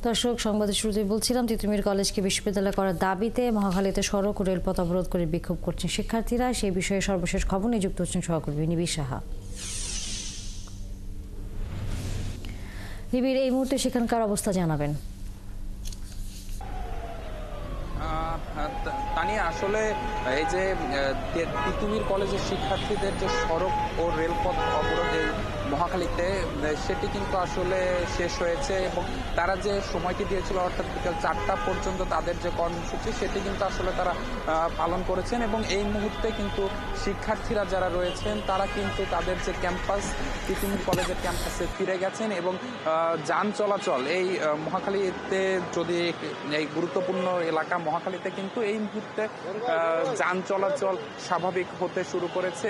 দর্শক, সংবাদের শুরুতেই বলছিলাম তিতুমির কলেজকে বিশ্ববিদ্যালয় করার দাবিতে মহাখালীতে সড়ক ও রেলপথ অবরোধ করে বিক্ষোভ করছেন শিক্ষার্থীরা। সেই বিষয়ে সর্বশেষ খবর নিয়ে যুক্ত হচ্ছেন সহকর্মী নিবিড় সাহা। নিবিড়, এই মুহূর্তে সেখানকার অবস্থা জানাবেন। তানিয়া, আসলে এই যে তিতুমির কলেজের শিক্ষার্থীদের যে সড়ক ও রেলপথ অবরোধ মহাখালীতে, সেটি কিন্তু আসলে শেষ হয়েছে এবং তারা যে সময়টি দিয়েছিল অর্থাৎ বিকেল 4টা পর্যন্ত তাদের যে কর্মসূচি সেটি কিন্তু আসলে তারা পালন করেছেন এবং এই মুহূর্তে কিন্তু শিক্ষার্থীরা যারা রয়েছেন তারা কিন্তু তাদের যে ক্যাম্পাস তিতুমির কলেজের ক্যাম্পাসে ফিরে গেছেন এবং যান চলাচল এই মহাখালীতে, যদি এই গুরুত্বপূর্ণ এলাকা মহাখালীতে কিন্তু এই মুহূর্তে যান চলাচল স্বাভাবিক হতে শুরু করেছে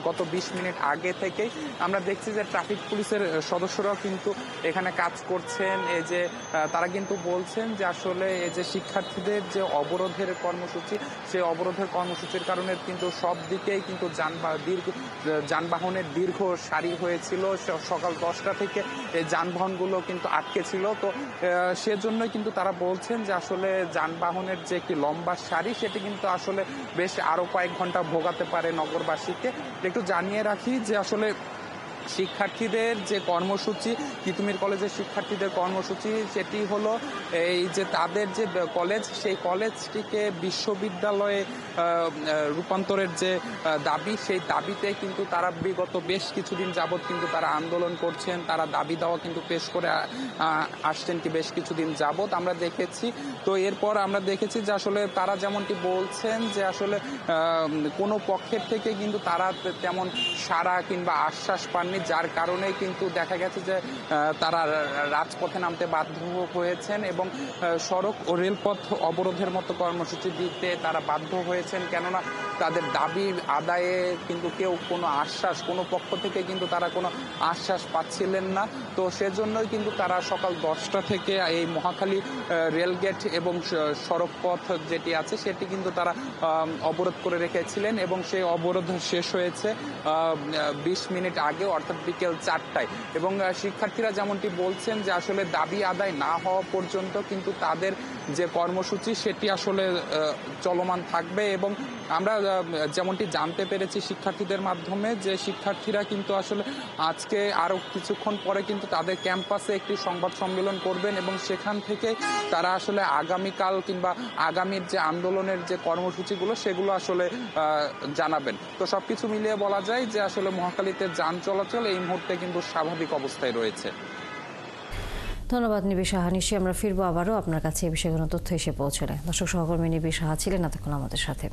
গত 20 মিনিট আগে থেকেই। আমরা দেখছি যে ট্রাফিক পুলিশের সদস্যরাও কিন্তু এখানে কাজ করছেন। এই যে তারা কিন্তু বলছেন যে আসলে এই যে শিক্ষার্থীদের যে অবরোধের কর্মসূচি, সেই অবরোধের কর্মসূচির কারণে কিন্তু সব দিকেই কিন্তু যানবাহনের দীর্ঘ সারি হয়েছিল। সকাল 10টা থেকে এই যানবাহনগুলো কিন্তু আটকে ছিল। তো সেজন্যই কিন্তু তারা বলছেন যে আসলে যানবাহনের যে একটি লম্বা সারি সেটি কিন্তু আসলে বেশ আরো কয়েক ঘন্টা ভোগাতে পারে নগরবাসীকে। একটু জানিয়ে রাখি যে আসলে শিক্ষার্থীদের যে কর্মসূচি, তিতুমির কলেজের শিক্ষার্থীদের কর্মসূচি, সেটি হলো এই যে তাদের যে কলেজ, সেই কলেজটিকে বিশ্ববিদ্যালয়ে রূপান্তরের যে দাবি, সেই দাবিতে কিন্তু তারা বিগত বেশ কিছুদিন যাবৎ কিন্তু তারা আন্দোলন করছেন। তারা দাবি দেওয়া কিন্তু পেশ করে আসছেন কি বেশ কিছুদিন যাবৎ আমরা দেখেছি। তো এরপর আমরা দেখেছি যে আসলে তারা যেমনটি বলছেন যে আসলে কোনো পক্ষের থেকে কিন্তু তারা তেমন সাড়া কিংবা আশ্বাস পাননি, যার কারণে কিন্তু দেখা গেছে যে তারা রাজপথে নামতে বাধ্য হয়েছেন এবং সড়ক ও রেলপথ অবরোধের মতো কর্মসূচি দিতে তারা বাধ্য হয়েছেন। কেননা তাদের দাবি আদায়ে কিন্তু কেউ কোনো আশ্বাস, কোনো পক্ষ থেকে কিন্তু তারা কোনো আশ্বাস পাচ্ছিলেন না। তো সেজন্যই কিন্তু তারা সকাল 10টা থেকে এই মহাখালী রেলগেট এবং সড়ক পথ যেটি আছে সেটি কিন্তু তারা অবরোধ করে রেখেছিলেন এবং সেই অবরোধ শেষ হয়েছে 20 মিনিট আগে, অর্থাৎ বিকেল 4টায়। এবং শিক্ষার্থীরা যেমনটি বলছেন যে আসলে দাবি আদায় না হওয়া পর্যন্ত কিন্তু তাদের যে কর্মসূচি সেটি আসলে চলমান থাকবে। এবং আমরা যেমনটি জানতে পেরেছি শিক্ষার্থীদের মাধ্যমে যে শিক্ষার্থীরা কিন্তু আসলে আজকে আরও কিছুক্ষণ পরে কিন্তু তাদের ক্যাম্পাসে একটি সংবাদ সম্মেলন করবেন এবং সেখান থেকে তারা আসলে আগামীকাল কিংবা আগামীর যে আন্দোলনের যে কর্মসূচিগুলো সেগুলো আসলে জানাবেন। তো সবকিছু মিলিয়ে বলা যায় যে আসলে মহাখালীতে যান চলাচল এই মুহূর্তে কিন্তু স্বাভাবিক অবস্থায় রয়েছে। ধন্যবাদ নিবিড় সাহা। নিশ্চয়ই আমরা ফিরবো আবারও আপনার কাছে এই বিষয়ে কোনো তথ্য এসে পৌঁছলে। দর্শক, সহকর্মী নিবিড় সাহা ছিলেন এতক্ষণ আমাদের সাথে।